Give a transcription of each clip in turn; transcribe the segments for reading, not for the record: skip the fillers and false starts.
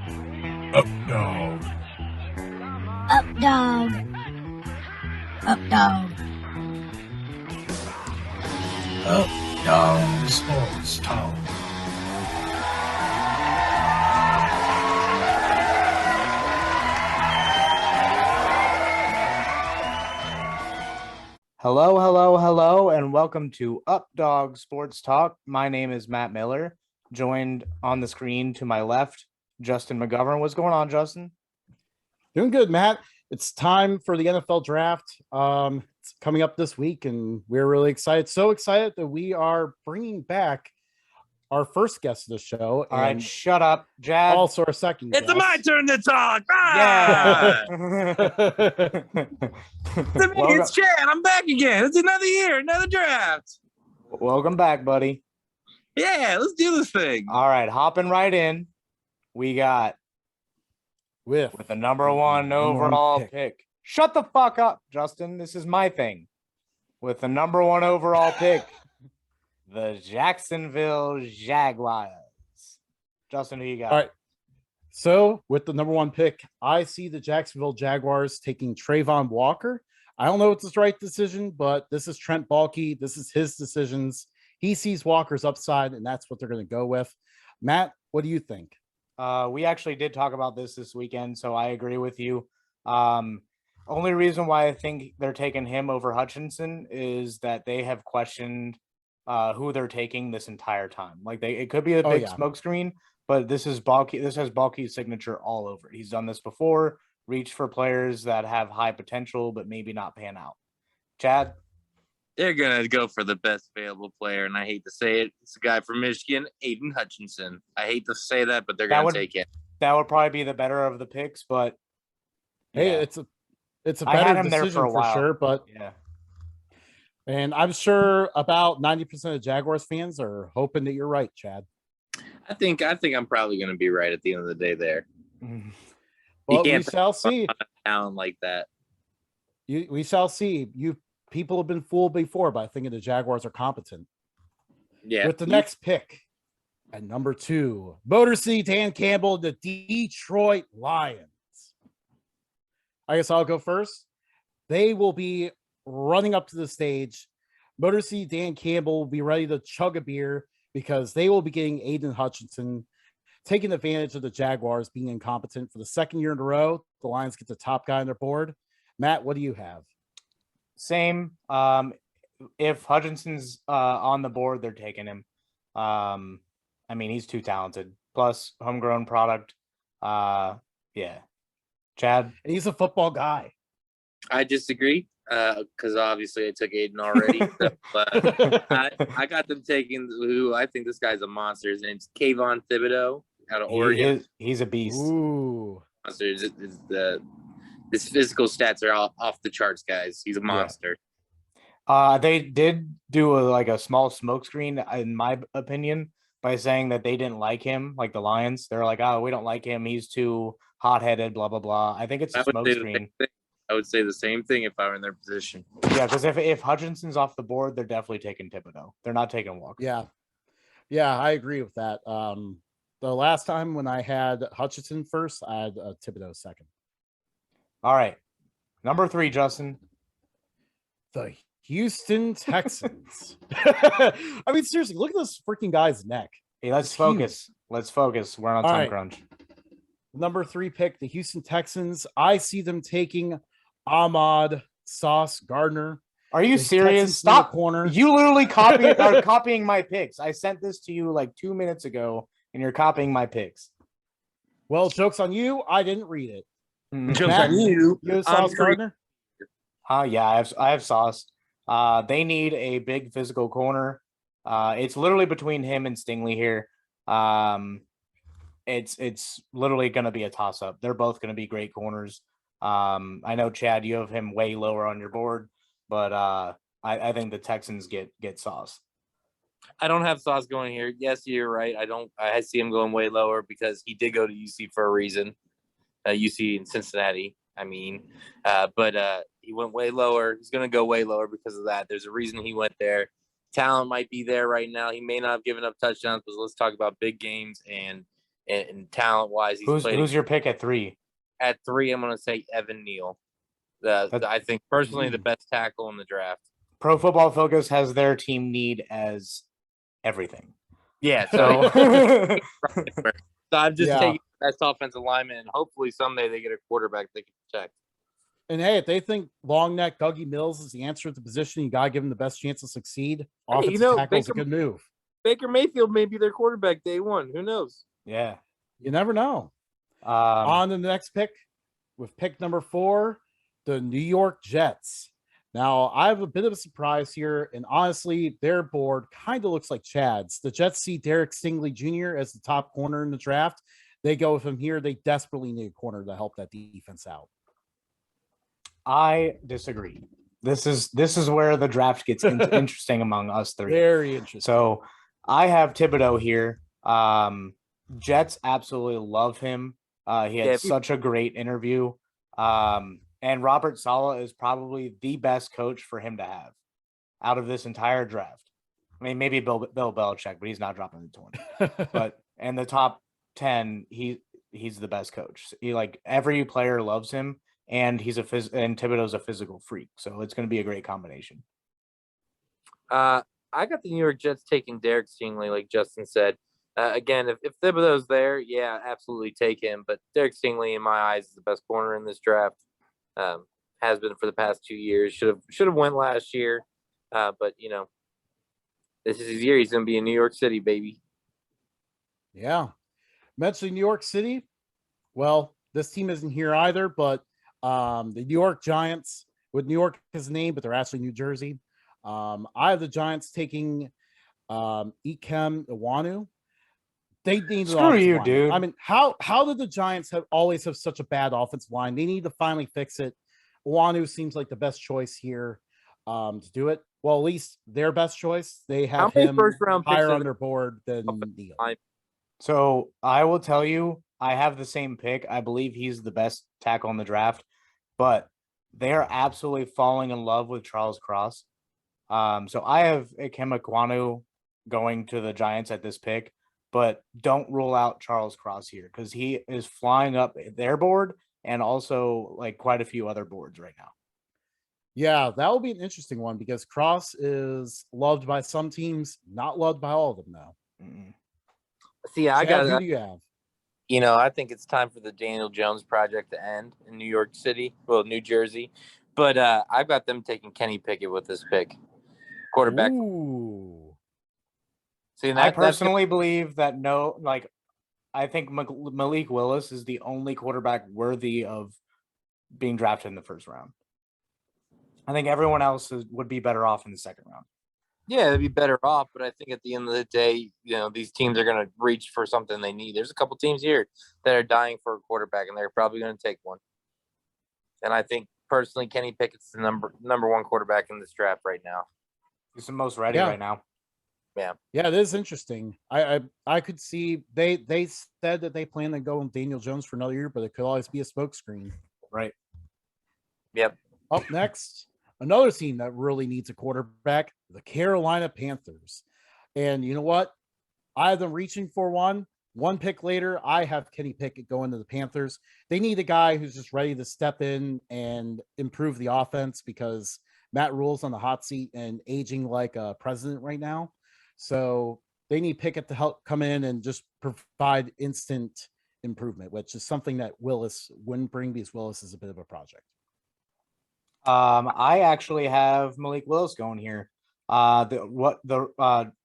Updog. Updog. Updog. Updog Sports Talk. Hello, and welcome to Updog Sports Talk. My name is Matt Miller, joined on the screen to my left, Justin McGovern. What's going on, Justin? Doing good, Matt. It's time for the NFL draft. It's coming up this week, and we're really excited. So excited that we are bringing back our first guest of the show. All right, shut up, Jad. Also our second It's guest. my turn to talk. Yeah. It's Chad. I'm back again. It's another year, another draft. Welcome back, buddy. Yeah, let's do this thing. All right, hopping right in. We got with the number one overall pick. Shut the fuck up, Justin. This is my thing. With the number one overall pick, the Jacksonville Jaguars. Justin, who you got? All right. So with the number one pick, I see the Jacksonville Jaguars taking Trayvon Walker. I don't know if it's the right decision, but this is Trent Baalke. This is his decisions. He sees Walker's upside, and that's what they're going to go with. Matt, what do you think? We actually did talk about this weekend, so I agree with you. Only reason why I think they're taking him over Hutchinson is that they have questioned who they're taking this entire time. Like it could be a big smokescreen, but this is Baalke. This has Baalke's signature all over it. He's done this before. Reached for players that have high potential, but maybe not pan out. Chad? They're going to go for the best available player, and I hate to say it. It's a guy from Michigan, Aiden Hutchinson. I hate to say that, but they're going to take it. That would probably be the better of the picks, but hey, it's a better decision for sure. But yeah, and I'm sure about 90% of Jaguars fans are hoping that you're right, Chad. I think I'm probably going to be right at the end of the day there. Well, we shall see. Talent like that. We shall see. People have been fooled before by thinking the Jaguars are competent. Yeah. With the next pick at number 2, Motor City Dan Campbell, the Detroit Lions. I guess I'll go first. They will be running up to the stage. Motor City Dan Campbell will be ready to chug a beer because they will be getting Aiden Hutchinson, taking advantage of the Jaguars being incompetent for the second year in a row. The Lions get the top guy on their board. Matt, what do you have? Same. If Hutchinson's on the board, they're taking him. I mean, he's too talented. Plus, homegrown product. Yeah. Chad? And he's a football guy. I disagree because obviously I took Aiden already. I got them taking who I think this guy's a monster. His name's Kayvon Thibodeau out of Oregon. He's a beast. Ooh. His physical stats are all off the charts, guys. He's a monster. They did do a small smokescreen, in my opinion, by saying that they didn't like him, like the Lions. They're like, oh, we don't like him. He's too hot-headed, blah, blah, blah. I think it's a smokescreen. I would say the same thing if I were in their position. Yeah, because if Hutchinson's off the board, they're definitely taking Thibodeau. They're not taking Walker. Yeah, I agree with that. The last time when I had Hutchinson first, I had Thibodeau second. All right. Number 3, Justin. The Houston Texans. I mean, seriously, look at this freaking guy's neck. Hey, let's focus. Huge. Let's focus. We're on time crunch. Number 3 pick, the Houston Texans. I see them taking Ahmad Sauce Gardner. Are you serious? Stop. Corner. You literally are copying my picks. I sent this to you like 2 minutes ago, and you're copying my picks. Well, joke's on you. I didn't read it. Joke's on you. You have Sauce Gardner? Yeah, I have Sauce. They need a big physical corner. It's literally between him and Stingley here. It's literally going to be a toss-up. They're both going to be great corners. I know, Chad, you have him way lower on your board, but I think the Texans get Sauce. I don't have Sauce going here. Yes, you're right. I see him going way lower because he did go to UC for a reason. UC in Cincinnati, I mean. But he went way lower. He's going to go way lower because of that. There's a reason he went there. Talent might be there right now. He may not have given up touchdowns, but let's talk about big games and and talent wise, he's played. Who's your pick at 3? At 3, I'm going to say Evan Neal. I think personally the best tackle in the draft. Pro Football Focus has their team need as everything. Yeah, So so I'm just Yeah. taking the best offensive lineman, and hopefully someday they get a quarterback they can protect. And hey, if they think long neck Dougie Mills is the answer at the position, you gotta give him the best chance to succeed. Offensive tackle is a good move. Baker Mayfield may be their quarterback day one. Who knows? yeah. You never know. On to the next pick with pick number 4, the New York Jets. Now, I have a bit of a surprise here, and honestly, their board kind of looks like Chad's. The Jets see Derek Stingley Jr. as the top corner in the draft. They go with him here. They desperately need a corner to help that defense out. I disagree. This is where the draft gets interesting among us 3. Very interesting. So I have Thibodeau here. Jets absolutely love him. He had such a great interview. And Robert Saleh is probably the best coach for him to have out of this entire draft. I mean, maybe Bill Belichick, but he's not dropping the 20. But in the top 10, he's the best coach. He, like, every player loves him, and and Thibodeau's a physical freak. So it's going to be a great combination. I got the New York Jets taking Derek Stingley, like Justin said. Again, if Thibodeau's there, yeah, absolutely take him. But Derek Stingley, in my eyes, is the best corner in this draft. Has been for the past 2 years. Should have went last year, but this is his year. He's going to be in New York City, baby. Yeah, mentioning New York City. Well, this team isn't here either, but the New York Giants, with New York as a name, but they're actually New Jersey. I have the Giants taking Ikem Iwanu. They need Screw you, dude. I mean, how did the Giants always have such a bad offensive line? They need to finally fix it. Iwanu seems like the best choice here to do it. Well, at least their best choice. They have him first-round higher on their board than Neal. So I will tell you, I have the same pick. I believe he's the best tackle in the draft, but they are absolutely falling in love with Charles Cross. So I have Ikem Iwanu going to the Giants at this pick, but don't rule out Charles Cross here because he is flying up their board and also like quite a few other boards right now. Yeah, that will be an interesting one because Cross is loved by some teams, not loved by all of them now. Mm-mm. See, Chad, who do you have? I think it's time for the Daniel Jones project to end in New York City, well, New Jersey. But I've got them taking Kenny Pickett with this pick. Quarterback. Ooh. See, I personally believe that I think Malik Willis is the only quarterback worthy of being drafted in the first round. I think everyone else would be better off in the second round. Yeah, they'd be better off, but I think at the end of the day, these teams are going to reach for something they need. There's a couple teams here that are dying for a quarterback, and they're probably going to take one. And I think personally, Kenny Pickett's the number one quarterback in this draft right now. He's the most ready right now. Yeah. Yeah, it is interesting. I could see they said that they plan to go with Daniel Jones for another year, but it could always be a smokescreen. Right. Yep. Up next, another team that really needs a quarterback, the Carolina Panthers. And you know what? I have them reaching for one. One pick later, I have Kenny Pickett going to the Panthers. They need a guy who's just ready to step in and improve the offense because Matt Rule's on the hot seat and aging like a president right now. So they need Pickett to help come in and just provide instant improvement, which is something that Willis wouldn't bring because Willis is a bit of a project. I actually have Malik Willis going here.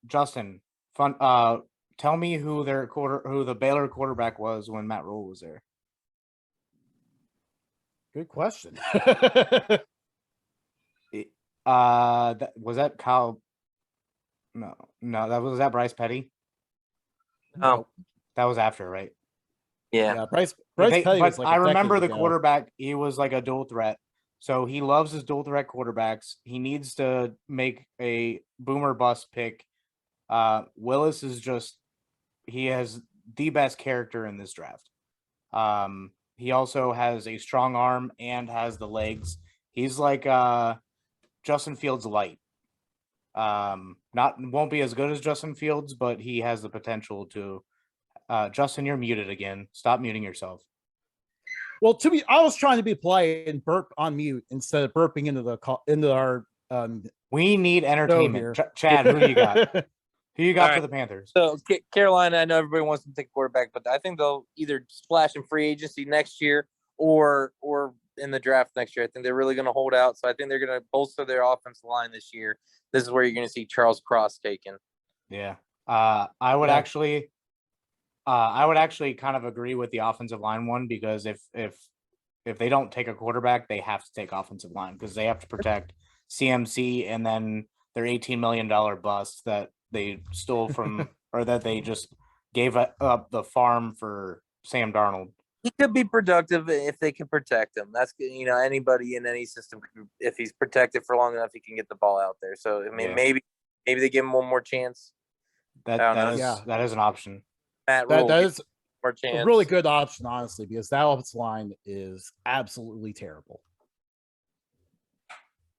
Justin, tell me who the Baylor quarterback was when Matt Rule was there. Good question. Was that Kyle? No, was that Bryce Petty? No, that was after, right? Yeah, Bryce Petty was like I remember the quarterback. He was like a dual threat. So he loves his dual threat quarterbacks. He needs to make a boomer bust pick. Willis is he has the best character in this draft. He also has a strong arm and has the legs. He's like Justin Fields light. Won't be as good as Justin Fields, but he has the potential to Justin, you're muted again. Stop muting yourself. Well, I was trying to be polite and burp on mute instead of burping into our We need entertainment. Chad, who do you got? Who you got for right. the Panthers? So Carolina, I know everybody wants to take a quarterback, but I think they'll either splash in free agency next year or in the draft next year. I think they're really going to hold out. So I think they're going to bolster their offensive line this year. This is where you're going to see Charles Cross taken. Yeah. I would actually kind of agree with the offensive line one, because if they don't take a quarterback, they have to take offensive line, because they have to protect CMC and then their $18 million bust that they stole from or that they just gave up the farm for Sam Darnold. He could be productive if they can protect him. That's, anybody in any system, if he's protected for long enough, he can get the ball out there. So I mean, maybe they give him one more chance. That is an option. Matt that Rule is more chance. a really good option, honestly, because that offensive line is absolutely terrible.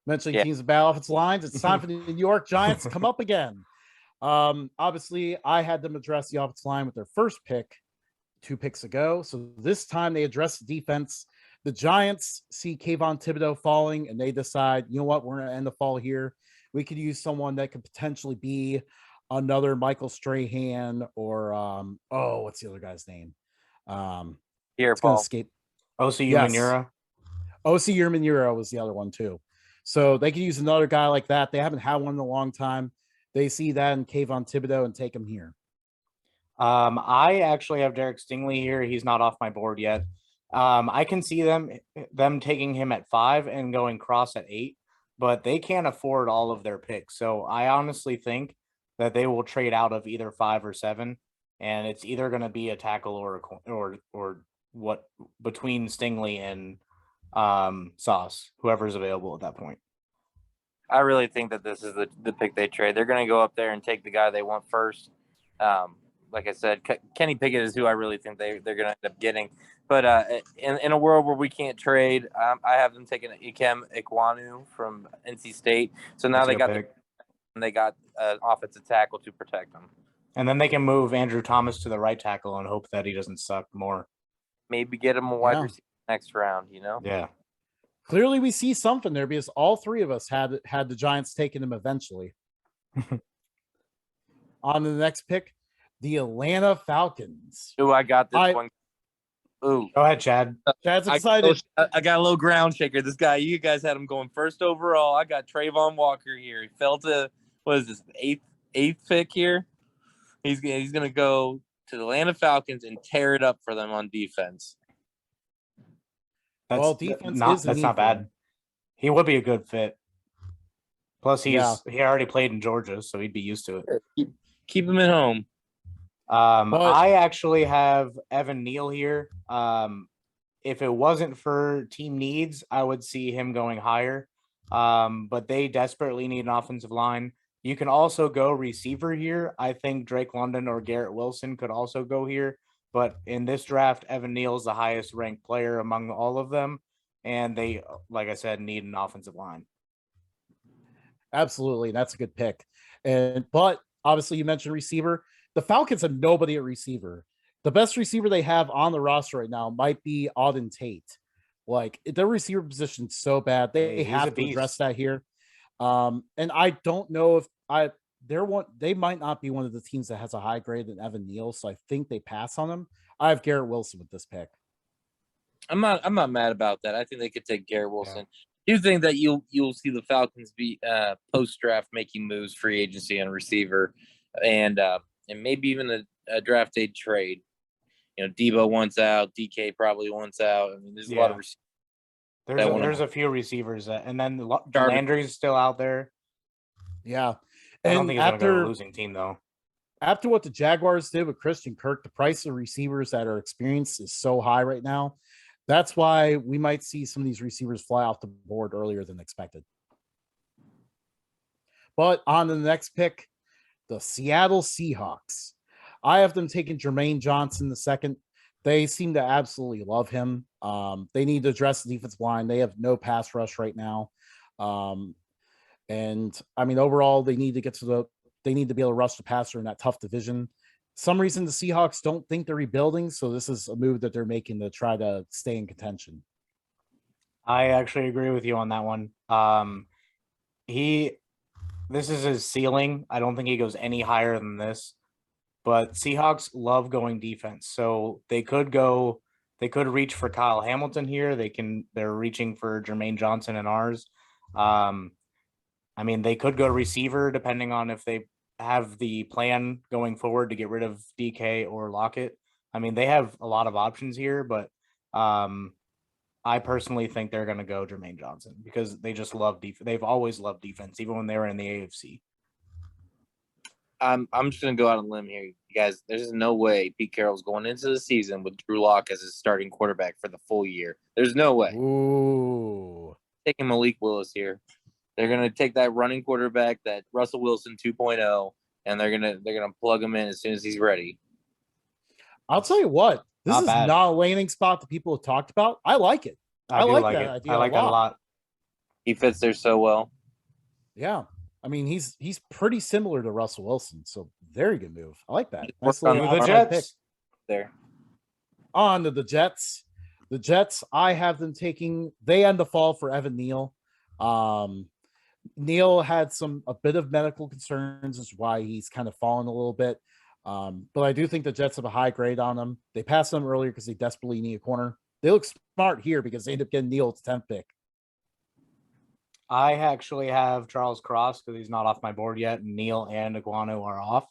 Mentioning teams of bad offensive lines, it's time for the New York Giants to come up again. Obviously, I had them address the offensive line with their first pick 2 picks ago. So this time they address the defense. The Giants see Kayvon Thibodeau falling, and they decide, you know what, we're going to end the fall here. We could use someone that could potentially be another Michael Strahan or what's the other guy's name? Here, Paul. Escape. O.C. Umenyiora. O.C. Umenyiora was the other one too. So they could use another guy like that. They haven't had one in a long time. They see that in Kayvon Thibodeau and take him here. I actually have Derek Stingley here. He's not off my board yet. I can see them taking him at 5 and going Cross at 8, but they can't afford all of their picks. So I honestly think that they will trade out of either 5 or 7, and it's either going to be a tackle or what between Stingley and Sauce, whoever's available at that point. I really think that this is the pick they trade. They're going to go up there and take the guy they want first. Like I said, Kenny Pickett is who I really think they're going to end up getting. But in a world where we can't trade, I have them taking Ikem Ekwonu from NC State. So now they got an offensive tackle to protect them. And then they can move Andrew Thomas to the right tackle and hope that he doesn't suck more. Maybe get him a wide receiver next round, Yeah. Clearly we see something there, because all 3 of us had the Giants taking him eventually. On to the next pick, the Atlanta Falcons. Ooh, I got this one. Ooh. Go ahead, Chad. Chad's excited. I got a little ground shaker. This guy, you guys had him going first overall. I got Trayvon Walker here. He fell to, what is this, eighth pick here? He's going to go to the Atlanta Falcons and tear it up for them on defense. That's not bad. He would be a good fit. Plus, he already played in Georgia, so he'd be used to it. Keep him at home. I actually have Evan Neal here. If it wasn't for team needs, I would see him going higher. But they desperately need an offensive line. You can also go receiver here. I think Drake London or Garrett Wilson could also go here. But in this draft, Evan Neal is the highest ranked player among all of them. And they, like I said, need an offensive line. Absolutely. That's a good pick. But obviously you mentioned receiver. The Falcons have nobody at receiver. The best receiver they have on the roster right now might be Auden Tate. Like, their receiver position is so bad. They have to address that here. And I don't know if they might not be one of the teams that has a high grade than Evan Neal, so I think they pass on him. I have Garrett Wilson with this pick. I'm not mad about that. I think they could take Garrett Wilson. Do you think that you'll see the Falcons be post draft making moves, free agency and receiver, and maybe even a draft day trade? Debo wants out, DK probably wants out. I mean, there's a lot of receivers. There's a few receivers and then Landry's still out there. Yeah. I don't think he's going to go to a losing team, though. After what the Jaguars did with Christian Kirk, the price of receivers that are experienced is so high right now. That's why we might see some of these receivers fly off the board earlier than expected. But on to the next pick, the Seattle Seahawks. I have them taking Jermaine Johnson the second. They seem to absolutely love him. They need to address the defensive line. They have no pass rush right now. And I mean, overall, they need to be able to rush the passer in that tough division. some reason the Seahawks don't think they're rebuilding, so this is a move that they're making to try to stay in contention. I actually agree with you on that one. This is his ceiling. I don't think he goes any higher than this. But Seahawks love going defense, so they could reach for Kyle Hamilton here. They're reaching for Jermaine Johnson and ours. I mean, they could go receiver depending on if they have the plan going forward to get rid of DK or Lockett. I mean, they have a lot of options here, but I personally think they're going to go Jermaine Johnson because they just love defense. They've always loved defense, even when they were in the AFC. I'm just gonna go out on a limb here, you guys. There's no way Pete Carroll's going into the season with Drew Lock as his starting quarterback for the full year. There's no way. Ooh. Taking Malik Willis here. They're gonna take that running quarterback, that Russell Wilson 2.0, and they're gonna plug him in as soon as he's ready. I'll tell you what, this Not is bad. not a landing spot that people have talked about. I like it. I do like like that it. idea I like that a lot. He fits there so well. Yeah. I mean, he's pretty similar to Russell Wilson, so very good move. I like that. Worked on To the outside pick. Jets. There. On to the Jets. The Jets, I have them taking, they end the fall for Evan Neal. Neal had a bit of medical concerns, is why he's kind of fallen a little bit. But I do think the Jets have a high grade on them. They passed them earlier because they desperately need a corner. They look smart here because they end up getting Neal at the 10th pick. I actually have Charles Cross because he's not off my board yet, and Neal and Iguanu are off.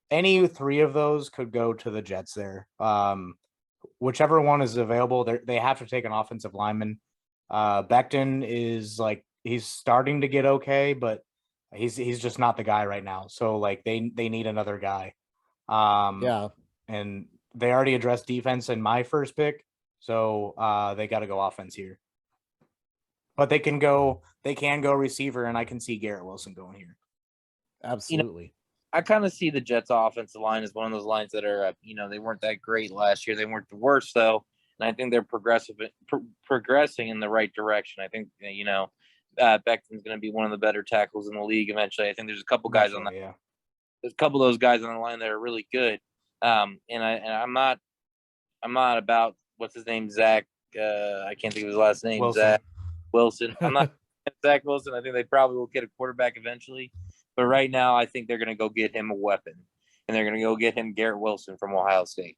Any three of those could go to the Jets there. Whichever one is available, they have to take an offensive lineman. Becton is he's starting to get okay, but he's just not the guy right now. So they need another guy. Yeah. And they already addressed defense in my first pick, so they got to go offense here. But they can go receiver, and I can see Garrett Wilson going here. Absolutely. I kind of see the Jets offensive line as one of those lines that are, they weren't that great last year. They weren't the worst though. And I think they're progressing in the right direction. I think, Becton's going to be one of the better tackles in the league eventually. I think there's a couple guys on that. Yeah. There's a couple of those guys on the line that are really good. And I'm not about what's his name, Zach. I can't think of his last name. Wilson. Zach Wilson. I'm not Zach Wilson. I think they probably will get a quarterback eventually. But right now, I think they're going to go get him a weapon, and they're going to go get him Garrett Wilson from Ohio State.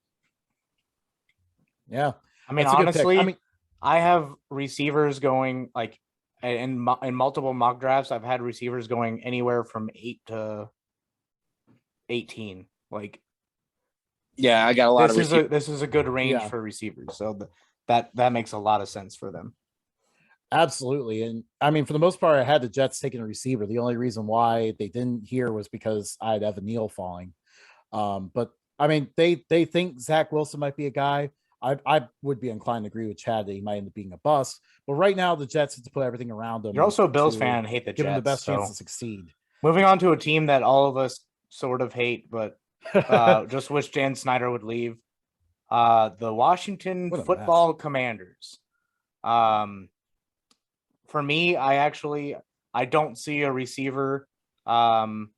Yeah. I mean, That's a good pick. honestly, I have receivers going in multiple mock drafts. I've had receivers going anywhere from 8 to 18. Yeah, I got a lot of receivers. This is a good range for receivers, so that makes a lot of sense for them. Absolutely. And I mean, for the most part, I had the Jets taking a receiver. The only reason why they didn't here was because I had Evan Neal falling. But I mean, they think Zach Wilson might be a guy. I would be inclined to agree with Chad that he might end up being a bust. But right now, the Jets have to put everything around them. You're also a Bills fan and hate the Jets. Give them the best chance to succeed. Moving on to a team that all of us sort of hate, but just wish Jan Snyder would leave. The Washington Football Commanders. For me, I don't see a receiver. Honestly,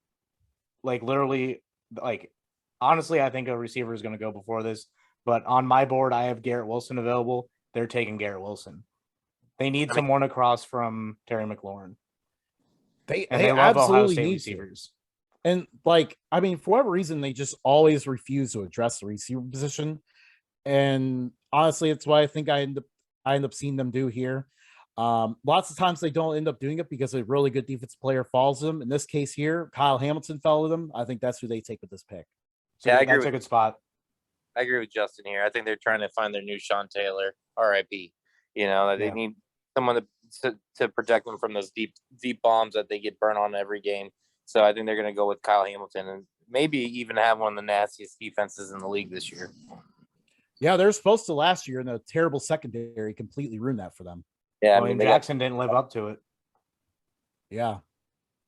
I think a receiver is going to go before this. But on my board, I have Garrett Wilson available. They're taking Garrett Wilson. They need someone across from Terry McLaurin. They love Ohio State receivers. And for whatever reason, they just always refuse to address the receiver position. And honestly, it's what I think I end up seeing them do here. Lots of times they don't end up doing it because a really good defensive player falls them. In this case here, Kyle Hamilton fell to them. I think that's who they take with this pick. So yeah, that's a good spot. I agree with Justin here. I think they're trying to find their new Sean Taylor, RIP. They need someone to protect them from those deep bombs that they get burnt on every game. So I think they're going to go with Kyle Hamilton and maybe even have one of the nastiest defenses in the league this year. Yeah, they're supposed to last year, and the terrible secondary completely ruined that for them. Yeah, Jackson didn't live up to it. Yeah.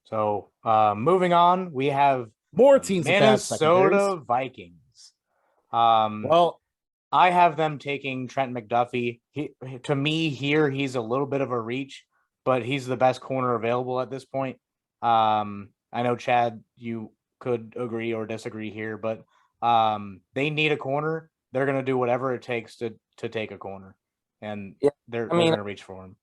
So moving on, we have more teams. Minnesota Vikings. Well, I have them taking Trent McDuffie. To me, here he's a little bit of a reach, but he's the best corner available at this point. I know, Chad, you could agree or disagree here, but they need a corner. They're going to do whatever it takes to take a corner, and Yeah, they're I mean, going to reach for him.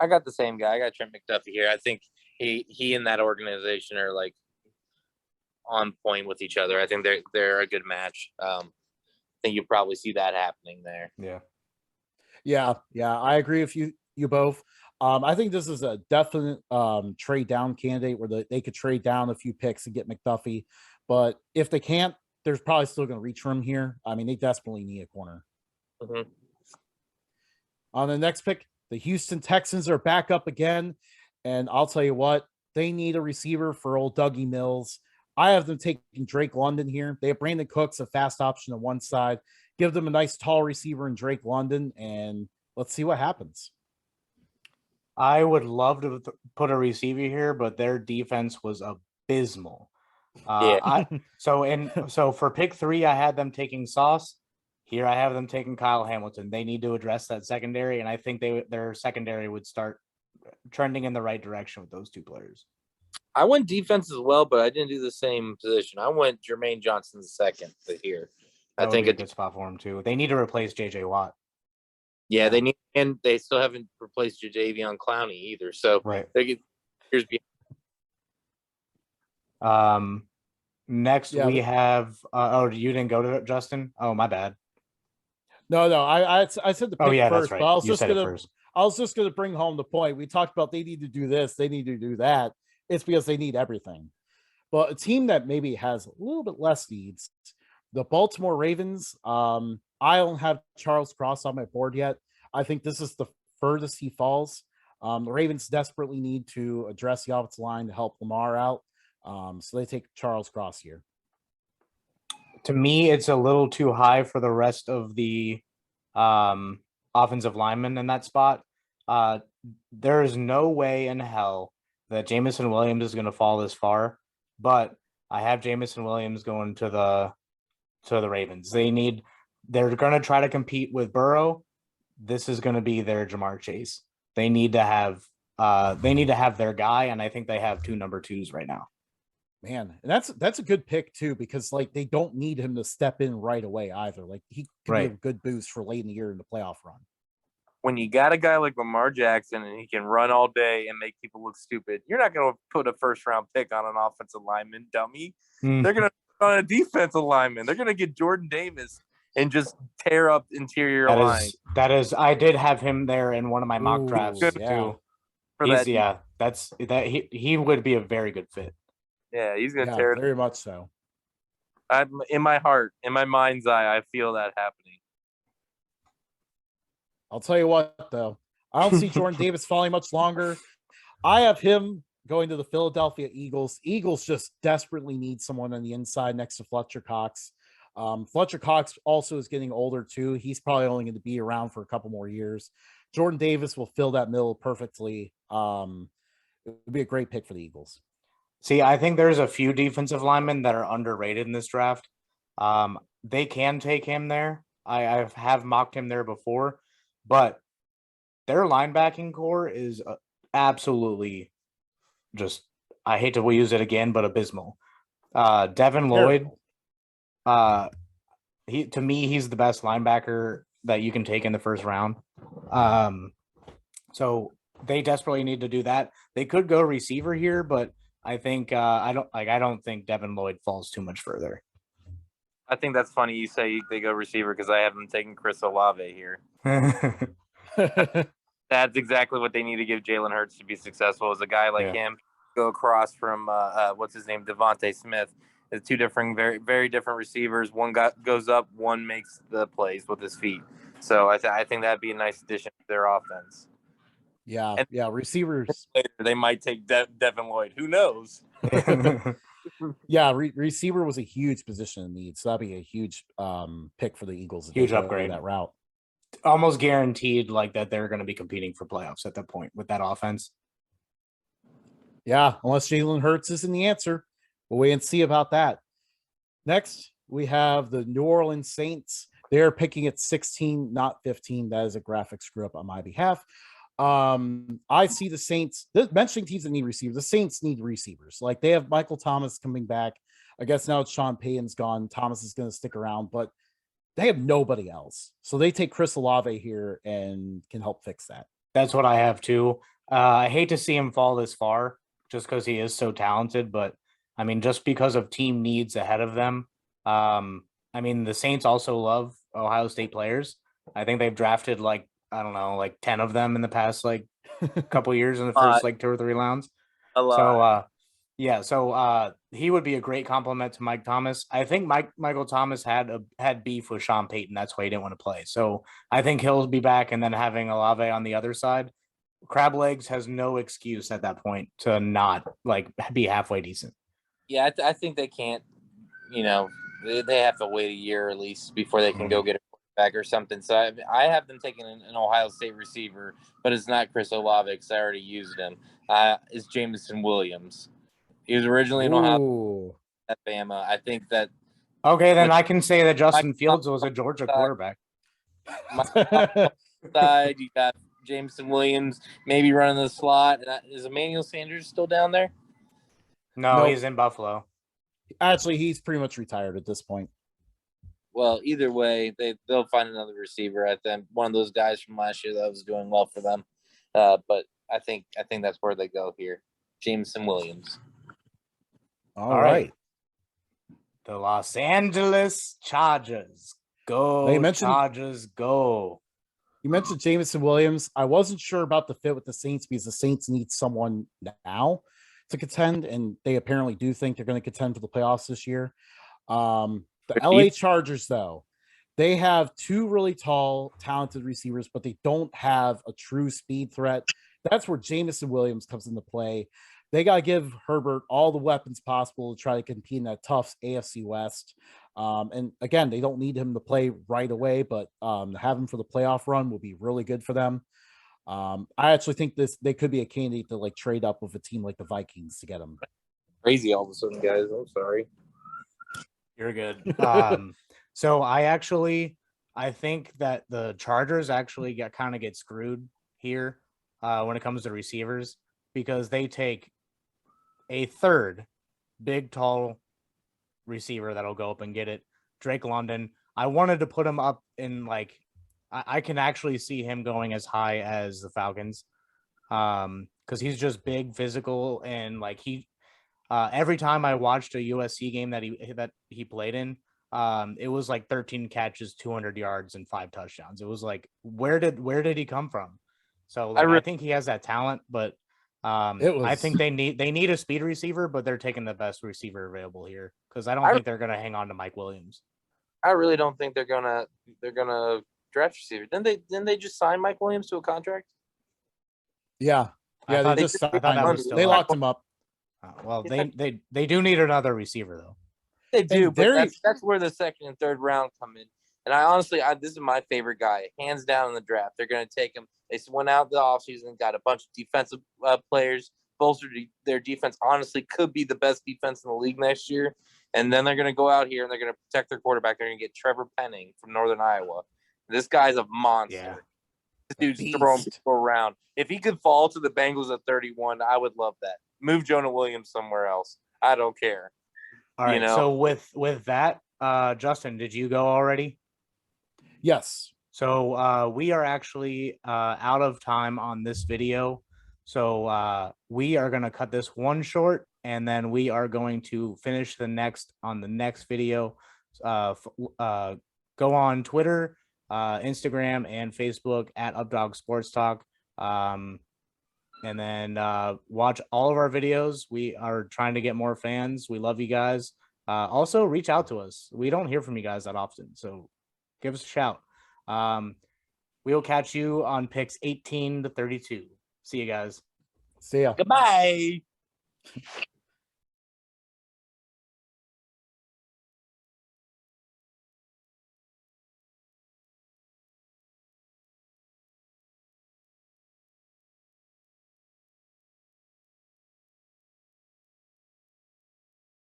I got the same guy. I got Trent McDuffie here. I think he and that organization are like on point with each other. I think they're a good match. I think you probably see that happening there. Yeah. Yeah, I agree with you both. I think this is a definite trade down candidate where they could trade down a few picks and get McDuffie, but if they can't, there's probably still going to reach for him here. I mean, they desperately need a corner. Mm-hmm. On the next pick, the Houston Texans are back up again, and I'll tell you what, they need a receiver for old Dougie Mills. I have them taking Drake London here. They have Brandon Cooks, a fast option on one side. Give them a nice tall receiver in Drake London, and let's see what happens. I would love to put a receiver here, but their defense was abysmal. So for pick 3, I had them taking Sauce. Here I have them taking Kyle Hamilton. They need to address that secondary, and I think their secondary would start trending in the right direction with those two players. I went defense as well, but I didn't do the same position. I went Jermaine Johnson second here. I think it's a good spot for him too. They need to replace JJ Watt. Yeah, they need, and they still haven't replaced Jadeveon Clowney either. So right. Here's next we have. Oh, you didn't go to it, Justin? Oh, my bad. No, I said the pick first. That's right. But I was just gonna bring home the point. We talked about they need to do this, they need to do that. It's because they need everything. But a team that maybe has a little bit less needs, the Baltimore Ravens. I don't have Charles Cross on my board yet. I think this is the furthest he falls. The Ravens desperately need to address the offensive line to help Lamar out. So they take Charles Cross here. To me, it's a little too high for the rest of the offensive linemen in that spot. There is no way in hell that Jameson Williams is going to fall this far, but I have Jameson Williams going to the Ravens. They're going to try to compete with Burrow. This is going to be their Jamar Chase. They need to have their guy, and I think they have 2 number 2s right now. Man, and that's a good pick too, because like they don't need him to step in right away either. Like he could be a good boost for late in the year in the playoff run. When you got a guy like Lamar Jackson and he can run all day and make people look stupid, you're not going to put a first-round pick on an offensive lineman, dummy. They're going to put on a defensive lineman. They're going to get Jordan Davis and just tear up interior line. I did have him there in one of my mock drafts too. He would be a very good fit. Yeah, he's going to tear it. Very much so. In my heart, in my mind's eye, I feel that happening. I'll tell you what, though. I don't see Jordan Davis falling much longer. I have him going to the Philadelphia Eagles. Eagles just desperately need someone on the inside next to Fletcher Cox. Fletcher Cox also is getting older, too. He's probably only going to be around for a couple more years. Jordan Davis will fill that middle perfectly. It would be a great pick for the Eagles. See, I think there's a few defensive linemen that are underrated in this draft. They can take him there. I have mocked him there before, but their linebacking core is absolutely just, I hate to use it again, but abysmal. Devin Lloyd, to me, he's the best linebacker that you can take in the first round. So they desperately need to do that. They could go receiver here, but I think I don't think Devin Lloyd falls too much further. I think that's funny you say they go receiver because I have them taking Chris Olave here. That's exactly what they need to give Jalen Hurts to be successful. Is a guy like him go across from what's his name, Devontae Smith. It's 2 different, very very different receivers. One goes up, one makes the plays with his feet. So I think that'd be a nice addition to their offense. Yeah, receivers. Later, they might take Devin Lloyd. Who knows? Receiver was a huge position in need, so that'd be a huge pick for the Eagles. Huge upgrade that route. Almost guaranteed, like that they're going to be competing for playoffs at that point with that offense. Yeah, unless Jalen Hurts isn't the answer, we'll wait and see about that. Next, we have the New Orleans Saints. They're picking at 16, not 15. That is a graphic screw up on my behalf. I see the Saints mentioning teams that need receivers. The Saints need receivers. Like they have Michael Thomas coming back. I guess now Sean Payton's gone. Thomas is going to stick around, but they have nobody else. So they take Chris Olave here and can help fix that. That's what I have too. I hate to see him fall this far just because he is so talented, but I mean, just because of team needs ahead of them. I mean, the Saints also love Ohio State players. I think they've drafted like, I don't know, like 10 of them in the past like couple years in the first like 2 or 3 rounds. A lot. So yeah, so he would be a great compliment to Mike Thomas. I think Michael Thomas had beef with Sean Payton. That's why he didn't want to play. So I think he'll be back, and then having Olave on the other side, Crab Legs has no excuse at that point to not like be halfway decent. Yeah, I think they can't. You know, they have to wait a year at least before they can go get a quarterback or something. So I have them taking an Ohio State receiver, but it's not Chris Olave because I already used him. It's Jameson Williams. He was originally in Ohio, Alabama. I think that. Okay, then I can say that Justin Fields was a Georgia quarterback. Side, you got Jameson Williams maybe running the slot. Is Emmanuel Sanders still down there? No, Nope. he's in Buffalo. Actually, he's pretty much retired at this point. Well, either way, they'll find another receiver. I think one of those guys from last year that was doing well for them. But I think that's where they go here. Jameson Williams. All right. The Los Angeles Chargers. Go, Chargers, go. You mentioned Jameson Williams. I wasn't sure about the fit with the Saints because the Saints need someone now to contend, and they apparently do think they're going to contend for the playoffs this year. The LA Chargers, though, they have 2 really tall, talented receivers, but they don't have a true speed threat. That's where Jameson Williams comes into play. They got to give Herbert all the weapons possible to try to compete in that tough AFC West. And again, they don't need him to play right away, but have him for the playoff run will be really good for them. I actually think they could be a candidate to like trade up with a team like the Vikings to get him. Crazy all of a sudden, guys. I'm sorry. You're good. So I think that the Chargers actually get screwed here when it comes to receivers because they take a third big, tall receiver that'll go up and get it. Drake London. I wanted to put him up in like, I can actually see him going as high as the Falcons because he's just big, physical, and like every time I watched a USC game that he played in, it was like 13 catches, 200 yards, and 5 touchdowns. It was like, where did he come from? So like, I think he has that talent, but I think they need a speed receiver, but they're taking the best receiver available here because I don't think they're gonna hang on to Mike Williams. I really don't think they're gonna draft receiver. Didn't they just sign Mike Williams to a contract? Yeah, I thought they locked him up. Well, they do need another receiver though. They do, but that's where the second and third round come in. And I honestly, this is my favorite guy, hands down in the draft. They're going to take him. They went out the offseason, got a bunch of defensive players, bolstered their defense. Honestly, could be the best defense in the league next year. And then they're going to go out here and they're going to protect their quarterback. They're going to get Trevor Penning from Northern Iowa. This guy's a monster. Yeah. This dude's throwing people around. If he could fall to the Bengals at 31, I would love that. Move Jonah Williams somewhere else. I don't care. All right. So with that, Justin, did you go already? Yes. So we are actually out of time on this video. So we are going to cut this one short, and then we are going to finish the next video. Go on Twitter, Instagram, and Facebook at Updog Sports Talk. And then watch all of our videos. We are trying to get more fans. We love you guys. Also, reach out to us. We don't hear from you guys that often, so give us a shout. We'll catch you on picks 18 to 32. See you guys. See ya. Goodbye.